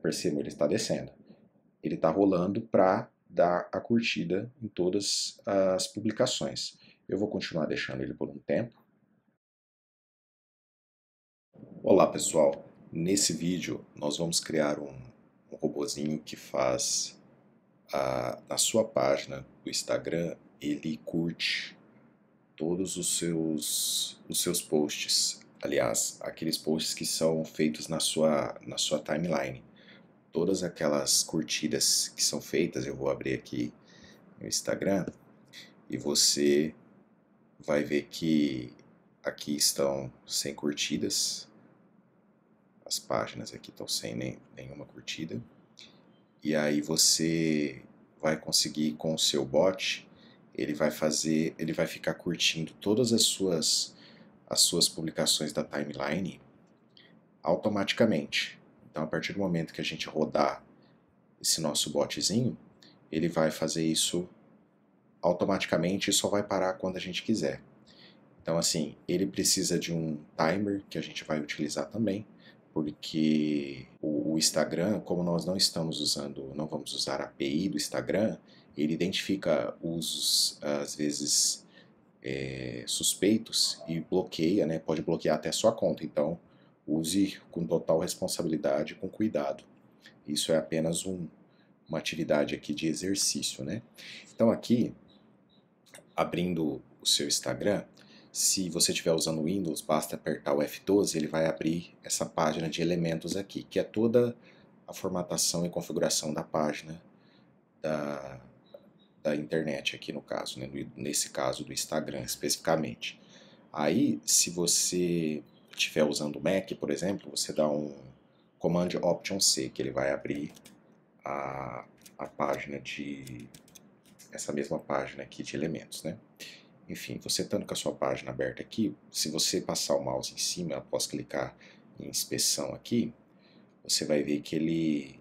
Percebam, ele está descendo. Ele está rolando para dar a curtida em todas as publicações. Eu vou continuar deixando ele por um tempo. Olá pessoal, nesse vídeo nós vamos criar um robozinho que faz na sua página do Instagram, ele curte todos os seus posts, aliás, aqueles posts que são feitos na sua timeline. Todas aquelas curtidas que são feitas, eu vou abrir aqui no Instagram e você vai ver que aqui estão 100 curtidas, as páginas aqui estão sem nenhuma curtida, e aí você vai conseguir com o seu bot, ele vai ficar curtindo todas as suas publicações da timeline automaticamente. Então, a partir do momento que a gente rodar esse nosso botzinho, ele vai fazer isso automaticamente e só vai parar quando a gente quiser. Então, assim, ele precisa de um timer que a gente vai utilizar também, porque o Instagram, como nós não estamos usando, não vamos usar a API do Instagram, ele identifica usos, às vezes, suspeitos e bloqueia, né? Pode bloquear até a sua conta. Então, use com total responsabilidade, com cuidado. Isso é apenas uma atividade aqui de exercício, né? Então, aqui, abrindo o seu Instagram, se você estiver usando o Windows, basta apertar o F12, ele vai abrir essa página de elementos aqui, que é toda a formatação e configuração da página da, da internet aqui no caso, né? Nesse caso do Instagram especificamente. Aí, se você estiver usando o Mac, por exemplo, você dá um Command Option C, que ele vai abrir a página essa mesma página aqui de elementos, né? Enfim, você estando com a sua página aberta aqui, se você passar o mouse em cima, após clicar em inspeção aqui, você vai ver que ele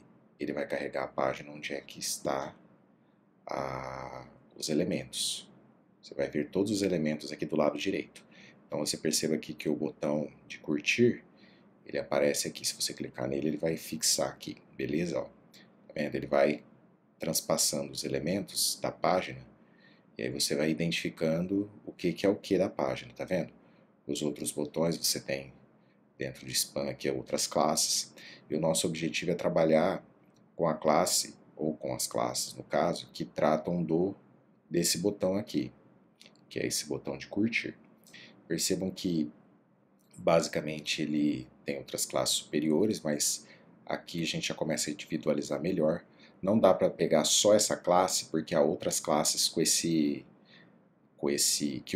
vai carregar a página onde é que está os elementos. Você vai ver todos os elementos aqui do lado direito. Então você perceba aqui que o botão de curtir, ele aparece aqui. Se você clicar nele, ele vai fixar aqui, beleza? Ó, tá vendo? Ele vai transpassando os elementos da página. E aí você vai identificando o que é o que da página, tá vendo? Os outros botões você tem dentro de spam aqui outras classes. E o nosso objetivo é trabalhar com a classe, ou com as classes no caso, que tratam desse botão aqui, que é esse botão de curtir. Percebam que basicamente ele tem outras classes superiores, mas aqui a gente já começa a individualizar melhor. Não dá para pegar só essa classe, porque há outras classes que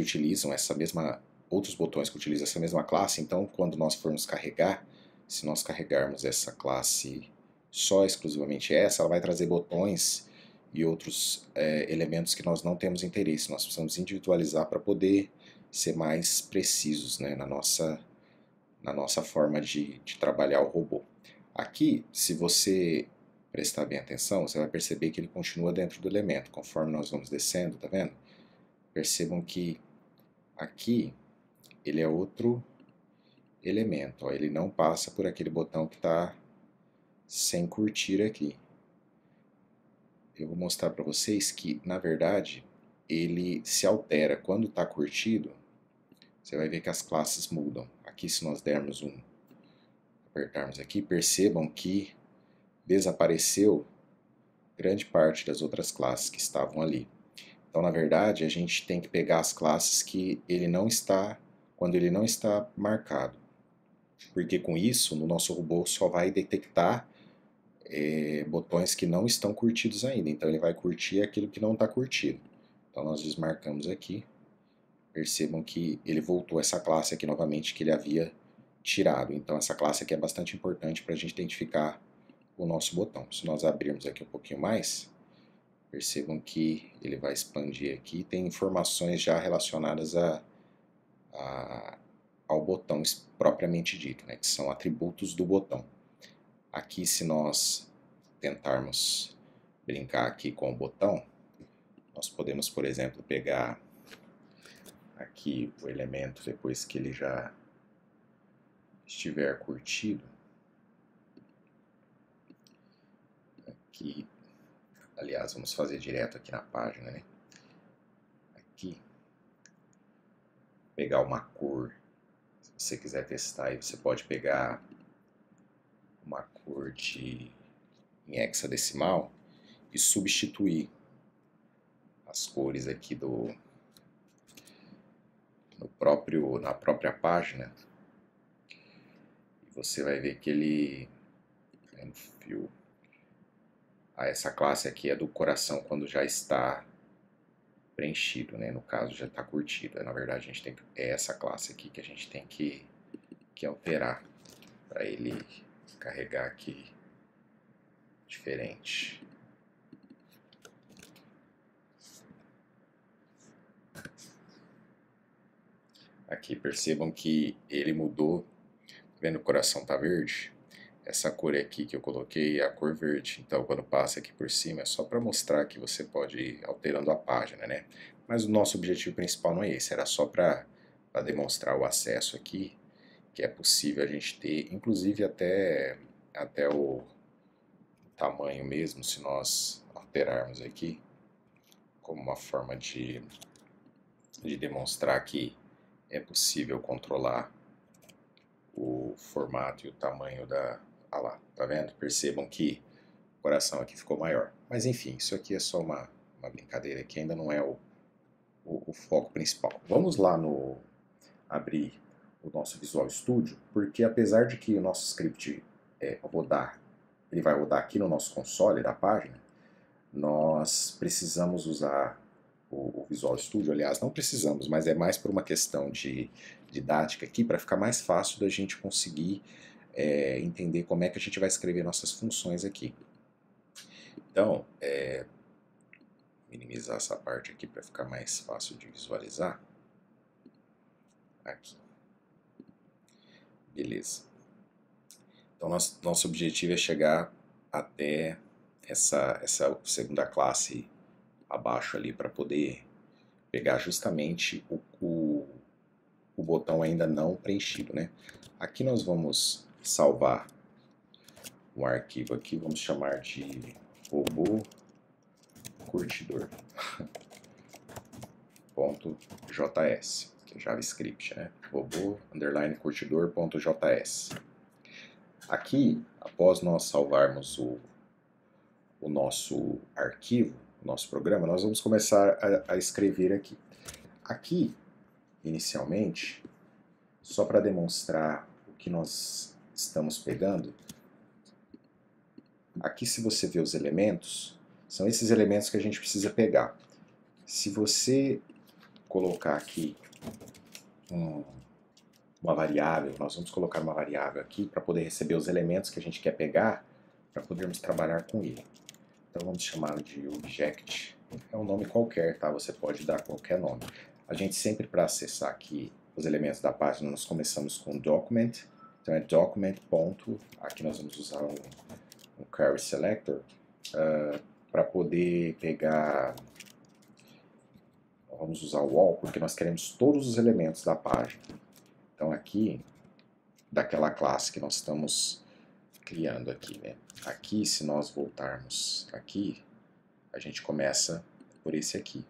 utilizam essa mesma, outros botões que utilizam essa mesma classe. Então, quando nós formos carregar, se nós carregarmos essa classe só exclusivamente essa, ela vai trazer botões e outros elementos que nós não temos interesse. Nós precisamos individualizar para poder ser mais precisos, né, na nossa forma de trabalhar o robô. Aqui, se você prestar bem atenção, você vai perceber que ele continua dentro do elemento, conforme nós vamos descendo, tá vendo? Percebam que aqui ele é outro elemento, ó, ele não passa por aquele botão que está sem curtir aqui. Eu vou mostrar para vocês que, na verdade, ele se altera. Quando está curtido, você vai ver que as classes mudam. Aqui, se nós dermos apertarmos aqui, percebam que desapareceu grande parte das outras classes que estavam ali. Então, na verdade, a gente tem que pegar as classes que ele não está, quando ele não está marcado. Porque com isso, no nosso robô só vai detectar botões que não estão curtidos ainda. Então, ele vai curtir aquilo que não está curtido. Então, nós desmarcamos aqui. Percebam que ele voltou essa classe aqui novamente que ele havia tirado. Então, essa classe aqui é bastante importante para a gente identificar o nosso botão. Se nós abrirmos aqui um pouquinho mais, percebam que ele vai expandir aqui. Tem informações já relacionadas ao botão propriamente dito, né, que são atributos do botão. Aqui, se nós tentarmos brincar aqui com o botão, nós podemos, por exemplo, pegar aqui o elemento depois que ele já estiver curtido. aqui, aliás, vamos fazer direto aqui na página, né? Aqui, pegar uma cor, se você quiser testar, aí você pode pegar uma cor em hexadecimal e substituir as cores aqui na própria página. E você vai ver que ele essa classe aqui é do coração quando já está preenchido, né? No caso já está curtido. Na verdade a gente tem é essa classe aqui que a gente tem que alterar para ele carregar aqui diferente. Aqui percebam que ele mudou. Vendo o coração tá verde? Essa cor aqui que eu coloquei é a cor verde. Então quando passa aqui por cima é só para mostrar que você pode ir alterando a página, né? Mas o nosso objetivo principal não é esse, era só para demonstrar o acesso aqui, que é possível a gente ter, inclusive até o tamanho mesmo, se nós alterarmos aqui, como uma forma de demonstrar que é possível controlar o formato e o tamanho da... Ah lá, tá vendo? Percebam que o coração aqui ficou maior. Mas enfim, isso aqui é só uma brincadeira que ainda não é o foco principal. Vamos lá abrir o nosso Visual Studio, porque apesar de que o nosso script ele vai rodar aqui no nosso console da página, nós precisamos usar o Visual Studio. Aliás, não precisamos, mas é mais por uma questão de didática aqui, para ficar mais fácil da gente conseguir entender como é que a gente vai escrever nossas funções aqui. Então, minimizar essa parte aqui para ficar mais fácil de visualizar. Aqui. Beleza. Então, nosso objetivo é chegar até essa segunda classe abaixo ali para poder pegar justamente o botão ainda não preenchido, né? Aqui nós vamos salvar um arquivo aqui, vamos chamar de robô curtidor .js, que é JavaScript, né? Robô _curtidor.js. Aqui, após nós salvarmos o nosso arquivo, o nosso programa, nós vamos começar a escrever aqui. Aqui, inicialmente, só para demonstrar o que nós estamos pegando, aqui se você vê os elementos, são esses elementos que a gente precisa pegar. Se você colocar aqui uma variável, nós vamos colocar uma variável aqui para poder receber os elementos que a gente quer pegar, para podermos trabalhar com ele. Então vamos chamá-lo de object, é um nome qualquer, tá? Você pode dar qualquer nome. A gente sempre, para acessar aqui os elementos da página, nós começamos com document, então é document. Aqui nós vamos usar um query selector para poder pegar, vamos usar o all, porque nós queremos todos os elementos da página. Então aqui, daquela classe que nós estamos criando aqui, né? Aqui, se nós voltarmos aqui, a gente começa por esse aqui,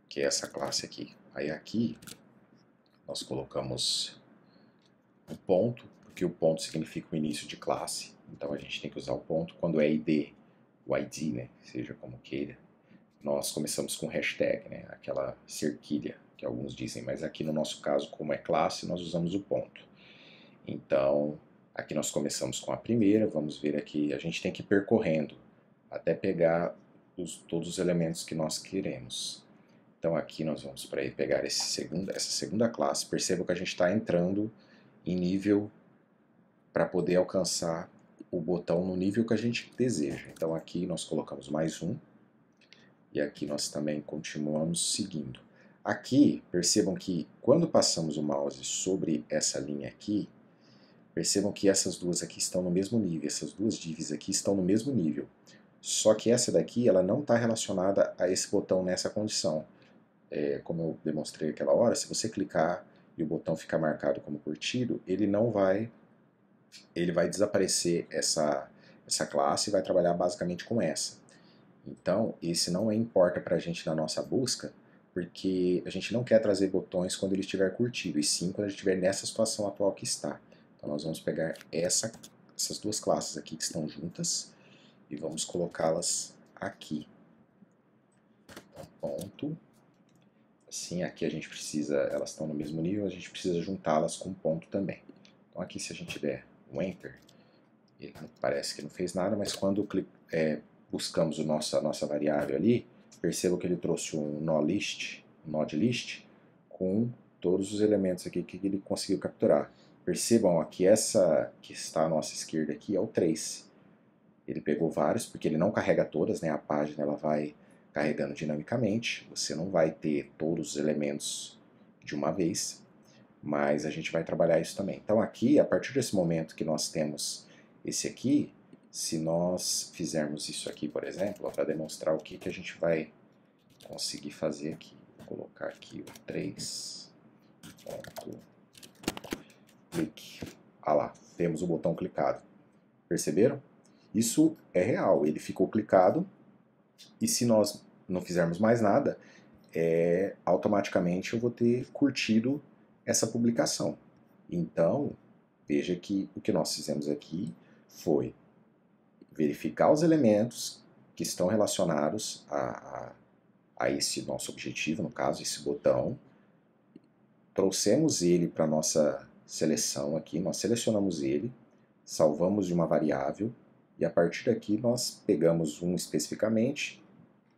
que é essa classe aqui. Aí aqui, nós colocamos um ponto, porque o ponto significa o início de classe. Então a gente tem que usar o ponto. Quando é ID, o ID, né? Seja como queira, nós começamos com hashtag, né? Aquela cerquilha que alguns dizem, mas aqui no nosso caso, como é classe, nós usamos o ponto. Então, aqui nós começamos com a primeira, vamos ver aqui, a gente tem que ir percorrendo até pegar todos os elementos que nós queremos. Então aqui nós vamos para pegar essa segunda classe, perceba que a gente está entrando em nível para poder alcançar o botão no nível que a gente deseja. Então aqui nós colocamos mais um, e aqui nós também continuamos seguindo. Aqui, percebam que quando passamos o mouse sobre essa linha aqui, percebam que essas duas aqui estão no mesmo nível, essas duas divs aqui estão no mesmo nível. Só que essa daqui, ela não está relacionada a esse botão nessa condição. Como eu demonstrei aquela hora, se você clicar e o botão ficar marcado como curtido, ele vai desaparecer essa essa classe vai trabalhar basicamente com essa. Então, esse não importa para a gente na nossa busca, porque a gente não quer trazer botões quando ele estiver curtido, e sim quando ele estiver nessa situação atual que está. Então nós vamos pegar essas duas classes aqui que estão juntas e vamos colocá-las aqui. Então, ponto. Assim, aqui a gente precisa, elas estão no mesmo nível, a gente precisa juntá-las com ponto também. Então aqui se a gente der um Enter, ele parece que não fez nada, mas quando buscamos a nossa variável ali, perceba que ele trouxe um node list, com todos os elementos aqui que ele conseguiu capturar. Percebam ó, que essa que está à nossa esquerda aqui é o trace. Ele pegou vários, porque ele não carrega todas, né? A página ela vai carregando dinamicamente, você não vai ter todos os elementos de uma vez, mas a gente vai trabalhar isso também. Então aqui, a partir desse momento que nós temos esse aqui, se nós fizermos isso aqui, por exemplo, para demonstrar o que a gente vai conseguir fazer aqui, vou colocar aqui o 3, clique, ah lá, temos o botão clicado, perceberam? Isso é real, ele ficou clicado, e se nós não fizermos mais nada, automaticamente eu vou ter curtido essa publicação. Então, veja que o que nós fizemos aqui foi verificar os elementos que estão relacionados a esse nosso objetivo, no caso, esse botão, trouxemos ele para a nossa seleção aqui, nós selecionamos ele, salvamos de uma variável, e a partir daqui nós pegamos um especificamente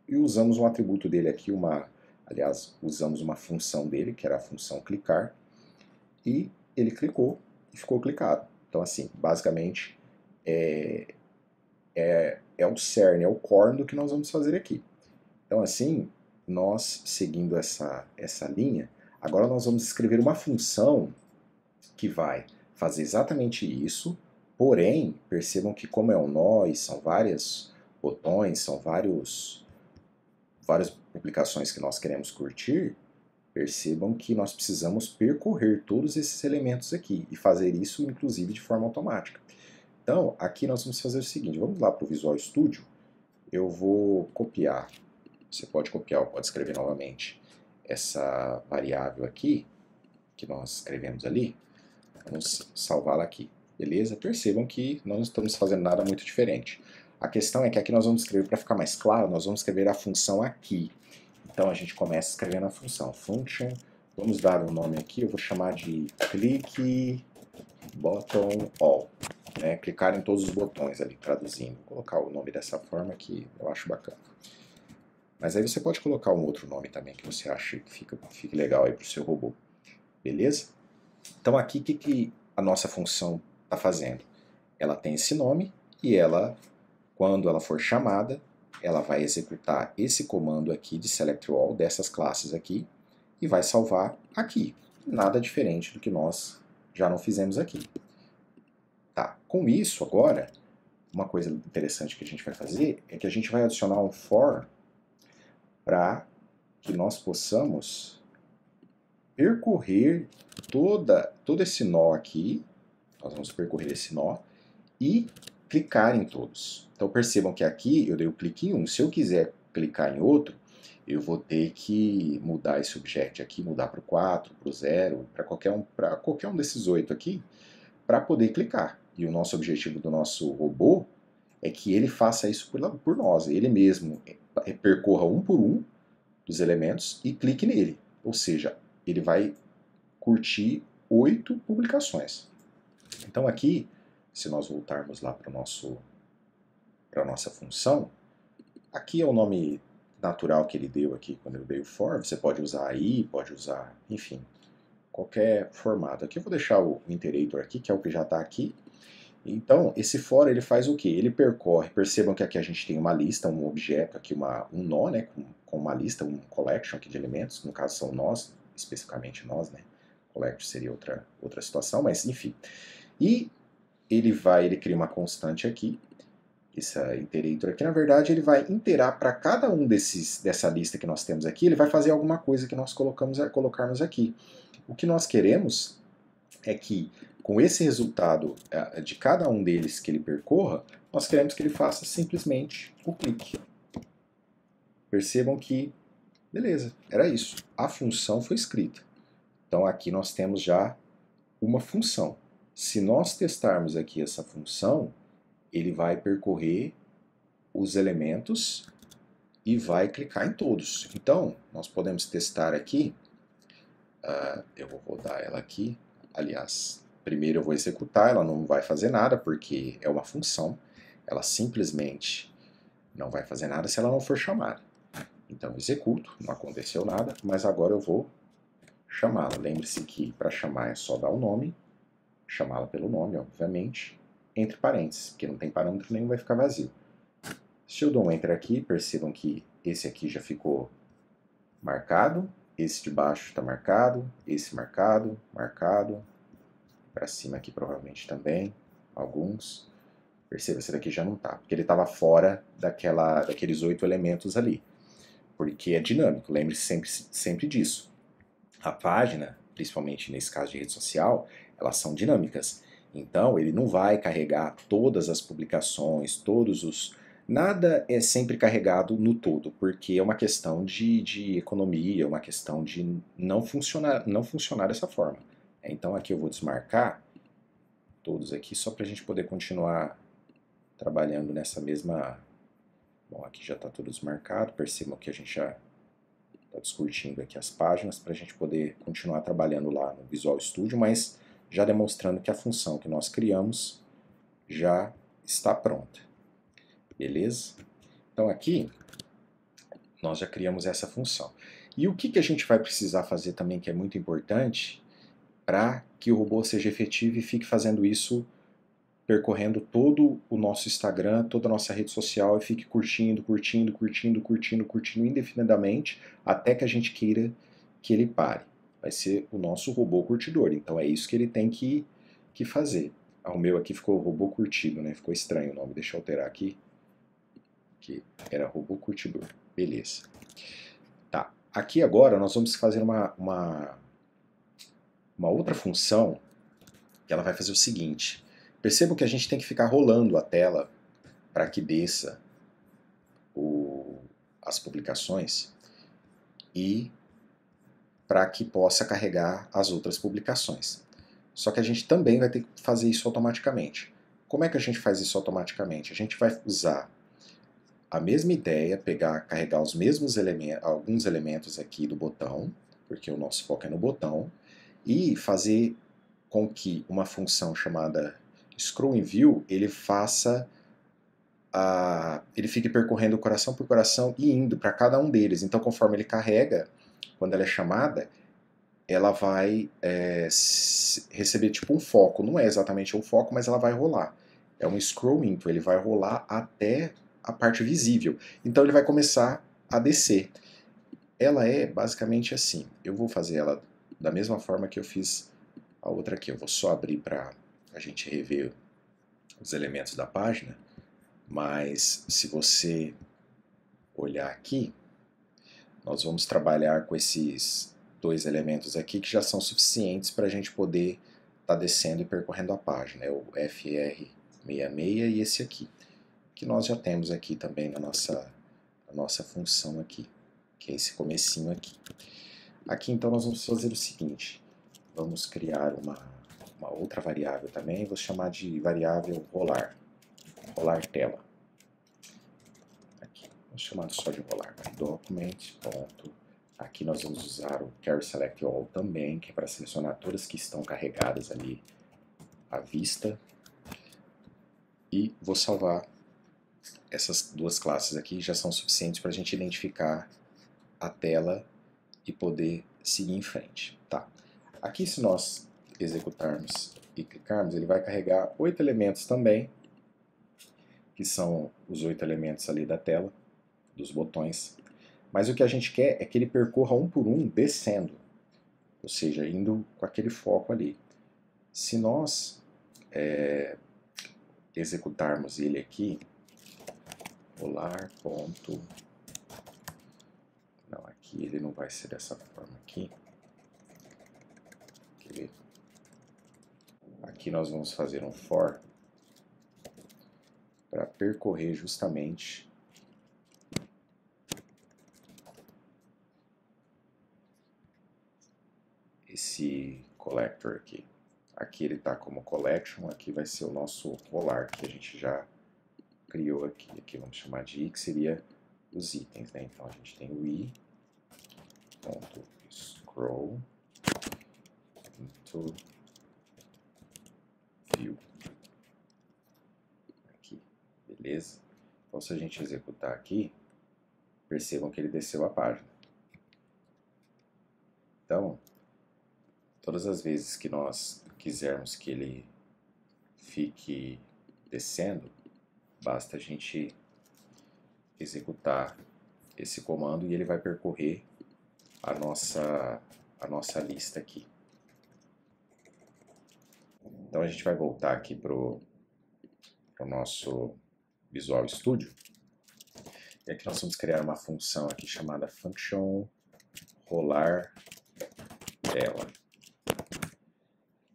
e usamos um atributo dele aqui, aliás, usamos uma função dele, que era a função clicar, e ele clicou e ficou clicado. Então, assim, basicamente, é o cerne, é o core do que nós vamos fazer aqui. Então, assim, nós seguindo essa linha, agora nós vamos escrever uma função que vai fazer exatamente isso, porém, percebam que como é um nó e são vários botões, são várias publicações que nós queremos curtir, percebam que nós precisamos percorrer todos esses elementos aqui e fazer isso, inclusive, de forma automática. Então, aqui nós vamos fazer o seguinte, vamos lá para o Visual Studio, eu vou copiar, você pode copiar ou pode escrever novamente, essa variável aqui, que nós escrevemos ali, vamos salvá-la aqui, beleza? Percebam que não estamos fazendo nada muito diferente. A questão é que aqui nós vamos escrever, para ficar mais claro, nós vamos escrever a função aqui. Então a gente começa escrevendo a função, function, vamos dar um nome aqui, eu vou chamar de click button all, né? Clicar em todos os botões ali, traduzindo. Vou colocar o nome dessa forma que eu acho bacana. Mas aí você pode colocar um outro nome também que você acha que fique legal aí para o seu robô, beleza? Então aqui o que a nossa função está fazendo? Ela tem esse nome e ela, quando ela for chamada, ela vai executar esse comando aqui de select all dessas classes aqui e vai salvar aqui. Nada diferente do que nós já não fizemos aqui. Tá, com isso agora, uma coisa interessante que a gente vai fazer é que a gente vai adicionar um for para que nós possamos percorrer todo esse nó aqui, nós vamos percorrer esse nó e clicar em todos. Então percebam que aqui eu dei o clique em um, se eu quiser clicar em outro, eu vou ter que mudar esse objeto aqui, mudar para o 4, para o 0, para qualquer um desses 8 aqui, para poder clicar. E o nosso objetivo do nosso robô é que ele faça isso por nós, ele mesmo percorra um por um dos elementos e clique nele. Ou seja, ele vai curtir 8 publicações. Então aqui, se nós voltarmos lá para a nossa função, aqui é o nome natural que ele deu aqui quando eu dei o for, você pode usar aí, pode usar, enfim, qualquer formato. Aqui eu vou deixar o iterator aqui, que é o que já está aqui. Então, esse for ele faz o quê? Ele percorre, percebam que aqui a gente tem uma lista, um objeto, aqui um nó, né, com uma lista, um collection aqui de elementos, no caso são nós, especificamente nós, né, collection seria outra situação, mas enfim. E ele cria uma constante aqui, essa iterator aqui, na verdade ele vai iterar para cada um dessa lista que nós temos aqui, ele vai fazer alguma coisa que nós colocarmos aqui. O que nós queremos é que, com esse resultado de cada um deles que ele percorra, nós queremos que ele faça simplesmente o clique. Percebam que, beleza, era isso. A função foi escrita. Então aqui nós temos já uma função. Se nós testarmos aqui essa função, ele vai percorrer os elementos e vai clicar em todos. Então, nós podemos testar aqui. Eu vou rodar ela aqui. Aliás, primeiro eu vou executar, ela não vai fazer nada porque é uma função. Ela simplesmente não vai fazer nada se ela não for chamada. Então eu executo, não aconteceu nada, mas agora eu vou chamá-la. Lembre-se que para chamar é só dar o nome, chamá-la pelo nome, obviamente, entre parênteses, porque não tem parâmetro nenhum, vai ficar vazio. Se eu dou um Enter aqui, percebam que esse aqui já ficou marcado, esse de baixo está marcado, esse marcado, marcado, para cima aqui provavelmente também, alguns. Perceba, esse daqui já não está, porque ele estava fora daqueles 8 elementos ali. Porque é dinâmico, lembre-se sempre disso. A página, principalmente nesse caso de rede social, elas são dinâmicas. Então, ele não vai carregar todas as publicações, nada é sempre carregado no todo, porque é uma questão de economia, é uma questão de não funcionar dessa forma. Então, aqui eu vou desmarcar todos aqui, só para a gente poder continuar trabalhando nessa mesma... Bom, aqui já está tudo desmarcado, percebam que a gente já está discutindo aqui as páginas para a gente poder continuar trabalhando lá no Visual Studio, mas já demonstrando que a função que nós criamos já está pronta. Beleza? Então aqui nós já criamos essa função. E o que a gente vai precisar fazer também, que é muito importante, para que o robô seja efetivo e fique fazendo isso percorrendo todo o nosso Instagram, toda a nossa rede social e fique curtindo indefinidamente até que a gente queira que ele pare. Vai ser o nosso robô curtidor, então é isso que ele tem que fazer. O meu aqui ficou robô curtido, né? Ficou estranho o nome, deixa eu alterar aqui, que era robô curtidor. Beleza. Tá, aqui agora nós vamos fazer uma outra função que ela vai fazer o seguinte. Percebam que a gente tem que ficar rolando a tela para que desça as publicações e para que possa carregar as outras publicações. Só que a gente também vai ter que fazer isso automaticamente. Como é que a gente faz isso automaticamente? A gente vai usar a mesma ideia, carregar os mesmos alguns elementos aqui do botão, porque o nosso foco é no botão, e fazer com que uma função chamada Scroll in View, ele fique percorrendo coração por coração e indo para cada um deles. Então, conforme ele carrega, quando ela é chamada, ela vai receber tipo um foco. Não é exatamente um foco, mas ela vai rolar. É um scroll into, ele vai rolar até a parte visível. Então, ele vai começar a descer. Ela é basicamente assim. Eu vou fazer ela da mesma forma que eu fiz a outra aqui. Eu vou só abrir para a gente rever os elementos da página, mas se você olhar aqui, nós vamos trabalhar com esses 2 elementos aqui que já são suficientes para a gente poder estar descendo e percorrendo a página. É o FR66 e esse aqui, que nós já temos aqui também na nossa função aqui, que é esse comecinho aqui. Aqui então nós vamos fazer o seguinte, vamos criar uma outra variável também, vou chamar de variável rolar tela. Aqui, vamos chamar só de rolar. Document, ponto. Aqui nós vamos usar o Carry Select All também, que é para selecionar todas que estão carregadas ali à vista. E vou salvar essas 2 classes aqui, já são suficientes para a gente identificar a tela e poder seguir em frente. Tá. Aqui, se nós executarmos e clicarmos, ele vai carregar 8 elementos também, que são os 8 elementos ali da tela, dos botões. Mas o que a gente quer é que ele percorra um por um descendo, ou seja, indo com aquele foco ali. Se nós executarmos ele aqui, rolar, ponto... Não, aqui ele não vai ser dessa forma aqui. Aqui nós vamos fazer um for para percorrer justamente esse collector aqui. Aqui ele está como collection, aqui vai ser o nosso rolar que a gente já criou aqui. Aqui vamos chamar de i, que seria os itens, né? Então a gente tem o i.scroll into view. Aqui, beleza? Então se a gente executar aqui, percebam que ele desceu a página. Então, todas as vezes que nós quisermos que ele fique descendo, basta a gente executar esse comando e ele vai percorrer a nossa lista aqui. Então a gente vai voltar aqui para o nosso Visual Studio. E aqui nós vamos criar uma função aqui chamada function rolar tela.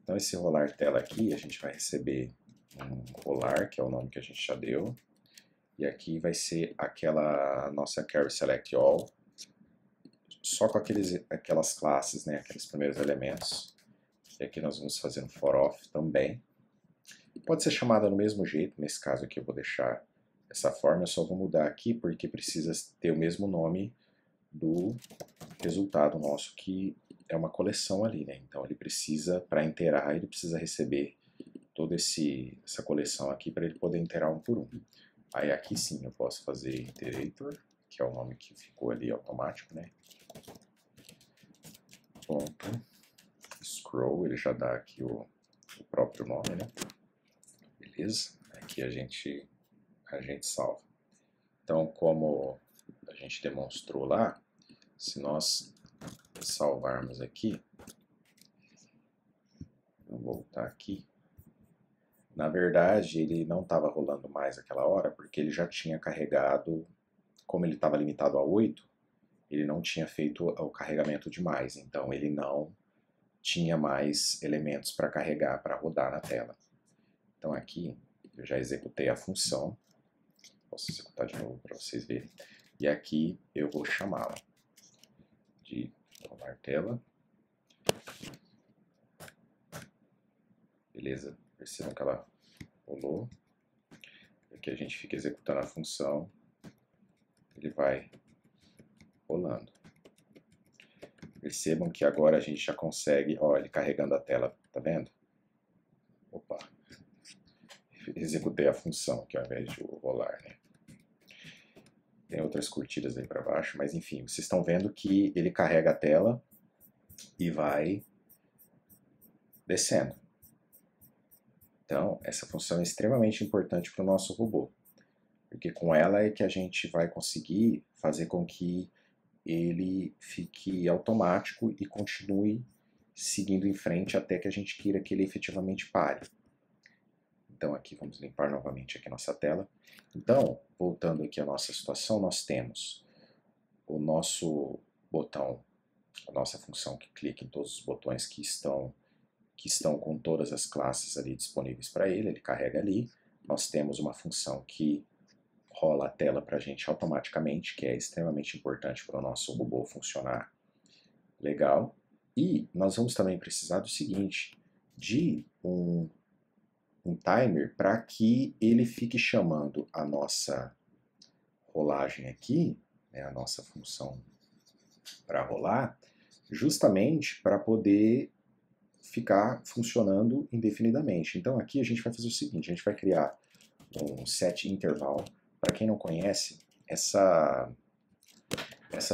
Então esse rolar tela aqui, a gente vai receber um rolar, que é o nome que a gente já deu, e aqui vai ser aquela nossa carry select all, só com aquelas classes, né, aqueles primeiros elementos. E aqui nós vamos fazer um for off também. Pode ser chamada do mesmo jeito, nesse caso aqui eu vou deixar dessa forma, eu só vou mudar aqui porque precisa ter o mesmo nome do resultado nosso, que é uma coleção ali, né? Então ele precisa, para interar, ele precisa receber toda essa coleção aqui para ele poder interar um por um. Aí aqui sim eu posso fazer iterator, que é o nome que ficou ali automático, né? Ponto scroll, ele já dá aqui o próprio nome, né? Beleza? Aqui a gente salva. Então, como a gente demonstrou lá, se nós salvarmos aqui, vou voltar aqui, na verdade ele não estava rolando mais aquela hora, porque ele já tinha carregado, como ele estava limitado a 8, ele não tinha feito o carregamento de mais, então ele não tinha mais elementos para carregar, para rodar na tela. Então aqui eu já executei a função, posso executar de novo para vocês verem, e aqui eu vou chamá-la de rolar tela. Beleza? Percebam que ela rolou. Aqui a gente fica executando a função, ele vai rolando. Percebam que agora a gente já consegue, ó, ele carregando a tela, tá vendo? Opa, executei a função aqui ao invés de rolar, né? Tem outras curtidas aí para baixo, mas enfim, vocês estão vendo que ele carrega a tela e vai descendo. Então, essa função é extremamente importante para o nosso robô, porque com ela é que a gente vai conseguir fazer com que ele fique automático e continue seguindo em frente até que a gente queira que ele efetivamente pare. Então aqui vamos limpar novamente aqui a nossa tela. Então, voltando aqui à nossa situação, nós temos o nosso botão, a nossa função que clica em todos os botões que estão com todas as classes ali disponíveis para ele, ele carrega ali. Nós temos uma função que rola a tela para a gente automaticamente, que é extremamente importante para o nosso robô funcionar legal. E nós vamos também precisar do seguinte, de um timer para que ele fique chamando a nossa rolagem aqui, né, a nossa função para rolar, justamente para poder ficar funcionando indefinidamente. Então aqui a gente vai fazer o seguinte, a gente vai criar um set interval. Para quem não conhece, essa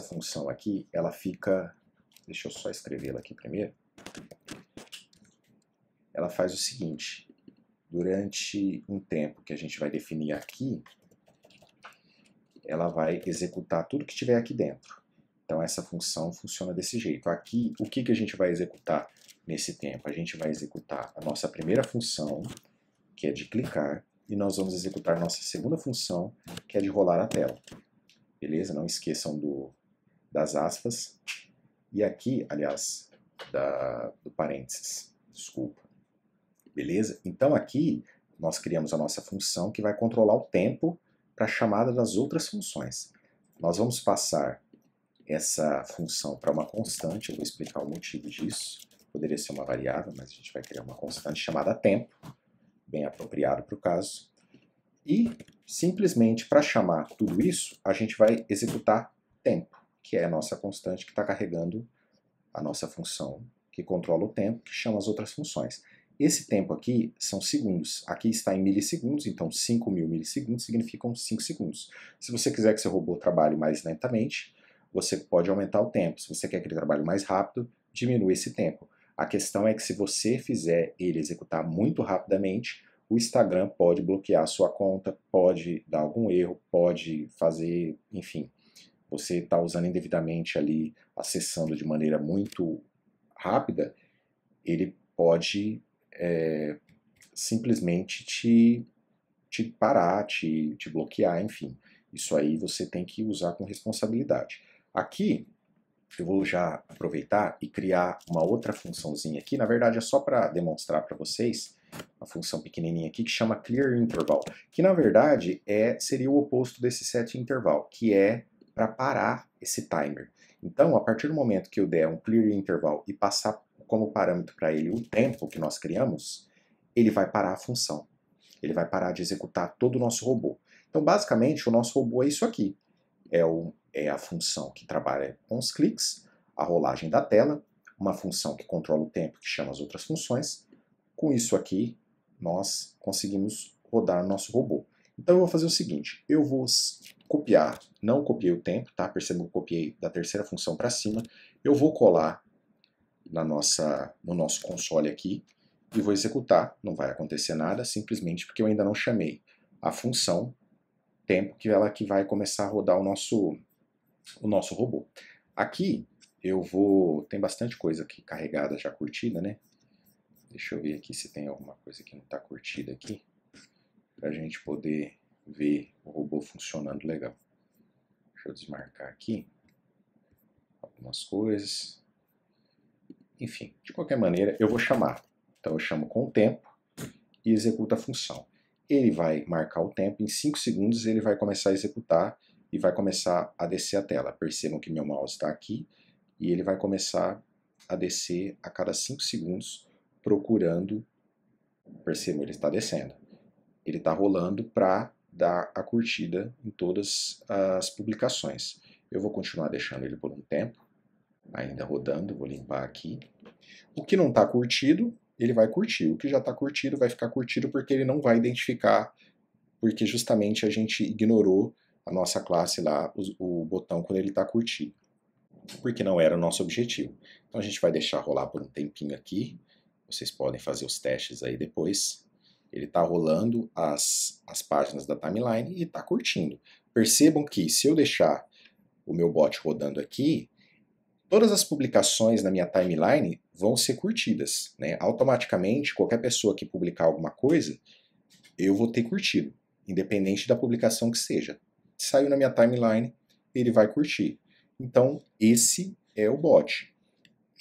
função aqui, ela fica, deixa eu só escrevê-la aqui primeiro, ela faz o seguinte, durante um tempo que a gente vai definir aqui, ela vai executar tudo que tiver aqui dentro. Então essa função funciona desse jeito. Aqui, o que a gente vai executar nesse tempo? A gente vai executar a nossa primeira função, que é de clicar, e nós vamos executar a nossa segunda função, que é de rolar a tela. Beleza? Não esqueçam das aspas. E aqui, aliás, do parênteses. Desculpa. Beleza? Então aqui nós criamos a nossa função que vai controlar o tempo para a chamada das outras funções. Nós vamos passar essa função para uma constante, eu vou explicar o motivo disso. Poderia ser uma variável, mas a gente vai criar uma constante chamada tempo, bem apropriado para o caso. E, simplesmente, para chamar tudo isso, a gente vai executar tempo, que é a nossa constante que está carregando a nossa função que controla o tempo, que chama as outras funções. Esse tempo aqui são segundos. Aqui está em milissegundos, então 5.000 milissegundos significam 5 segundos. Se você quiser que seu robô trabalhe mais lentamente, você pode aumentar o tempo. Se você quer que ele trabalhe mais rápido, diminui esse tempo. A questão é que se você fizer ele executar muito rapidamente, o Instagram pode bloquear a sua conta, pode dar algum erro, pode fazer, enfim, você está usando indevidamente ali, acessando de maneira muito rápida, ele pode simplesmente te parar, te bloquear, enfim. Isso aí você tem que usar com responsabilidade. Aqui, eu vou já aproveitar e criar uma outra funçãozinha aqui. Na verdade, é só para demonstrar para vocês uma função pequenininha aqui que chama clearInterval, que na verdade seria o oposto desse setInterval, que é para parar esse timer. Então, a partir do momento que eu der um clearInterval e passar como parâmetro para ele o tempo que nós criamos, ele vai parar a função. Ele vai parar de executar todo o nosso robô. Então, basicamente, o nosso robô é isso aqui. É a função que trabalha com os cliques, a rolagem da tela, uma função que controla o tempo, que chama as outras funções. Com isso aqui, nós conseguimos rodar o nosso robô. Então, eu vou fazer o seguinte, eu vou copiar, não copiei o tempo, tá? Percebam que eu copiei da terceira função para cima. Eu vou colar no nosso console aqui e vou executar. Não vai acontecer nada, simplesmente porque eu ainda não chamei a função tempo, que ela que vai começar a rodar o nosso robô. Aqui tem bastante coisa aqui carregada já curtida, né? Deixa eu ver aqui se tem alguma coisa que não está curtida aqui, para a gente poder ver o robô funcionando legal. Deixa eu desmarcar aqui algumas coisas. Enfim, de qualquer maneira, eu vou chamar. Então eu chamo com o tempo e executo a função. Ele vai marcar o tempo, em 5 segundos ele vai começar a executar e vai começar a descer a tela. Percebam que meu mouse está aqui e ele vai começar a descer a cada 5 segundos, procurando. Percebam, ele está descendo. Ele está rolando para dar a curtida em todas as publicações. Eu vou continuar deixando ele por um tempo, ainda rodando, vou limpar aqui. O que não está curtido, ele vai curtir. O que já está curtido vai ficar curtido porque ele não vai identificar, porque justamente a gente ignorou a nossa classe lá, o botão quando ele está curtido, porque não era o nosso objetivo. Então a gente vai deixar rolar por um tempinho aqui, vocês podem fazer os testes aí depois. Ele está rolando as páginas da timeline e está curtindo. Percebam que se eu deixar o meu bot rodando aqui, todas as publicações na minha timeline vão ser curtidas, né? Automaticamente, qualquer pessoa que publicar alguma coisa, eu vou ter curtido, independente da publicação que seja. Saiu na minha timeline, ele vai curtir. Então, esse é o bot.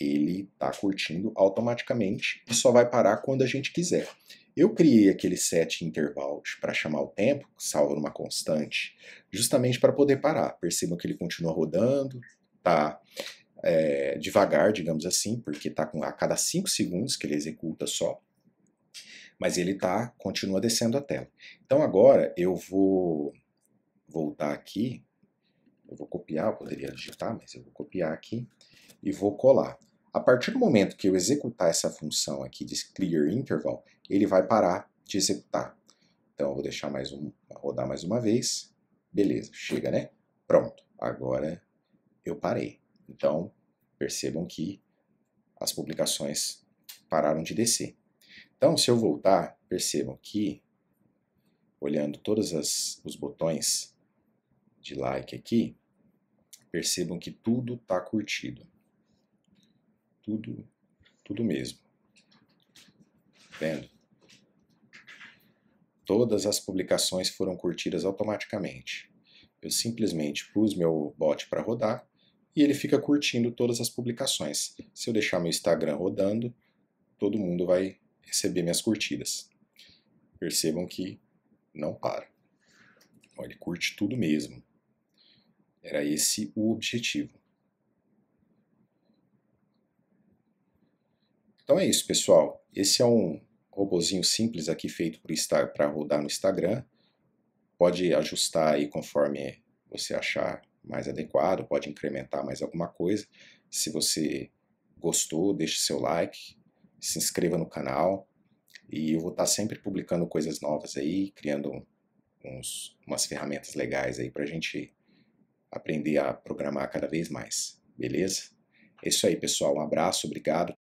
Ele está curtindo automaticamente e só vai parar quando a gente quiser. Eu criei aquele setInterval para chamar o tempo, salvo numa constante, justamente para poder parar. Percebam que ele continua rodando, tá devagar, digamos assim, porque está a cada 5 segundos que ele executa só, mas ele continua descendo a tela. Então agora eu vou voltar aqui, eu vou copiar, eu poderia digitar, mas eu vou copiar aqui e vou colar. A partir do momento que eu executar essa função aqui de clearInterval, ele vai parar de executar. Então eu vou deixar rodar mais uma vez. Beleza, chega, né? Pronto, agora eu parei. Então, percebam que as publicações pararam de descer. Então, se eu voltar, percebam que, olhando todos os botões de like aqui, percebam que tudo está curtido. Tudo mesmo. Vendo? Todas as publicações foram curtidas automaticamente. Eu simplesmente pus meu bot para rodar, e ele fica curtindo todas as publicações. Se eu deixar meu Instagram rodando, todo mundo vai receber minhas curtidas. Percebam que não para. Ele curte tudo mesmo. Era esse o objetivo. Então é isso, pessoal. Esse é um robozinho simples aqui feito para rodar no Instagram. Pode ajustar aí conforme você achar mais adequado, pode incrementar mais alguma coisa. Se você gostou, deixe seu like, se inscreva no canal e eu vou estar sempre publicando coisas novas aí, criando umas ferramentas legais aí para a gente aprender a programar cada vez mais, beleza? É isso aí, pessoal. Um abraço, obrigado.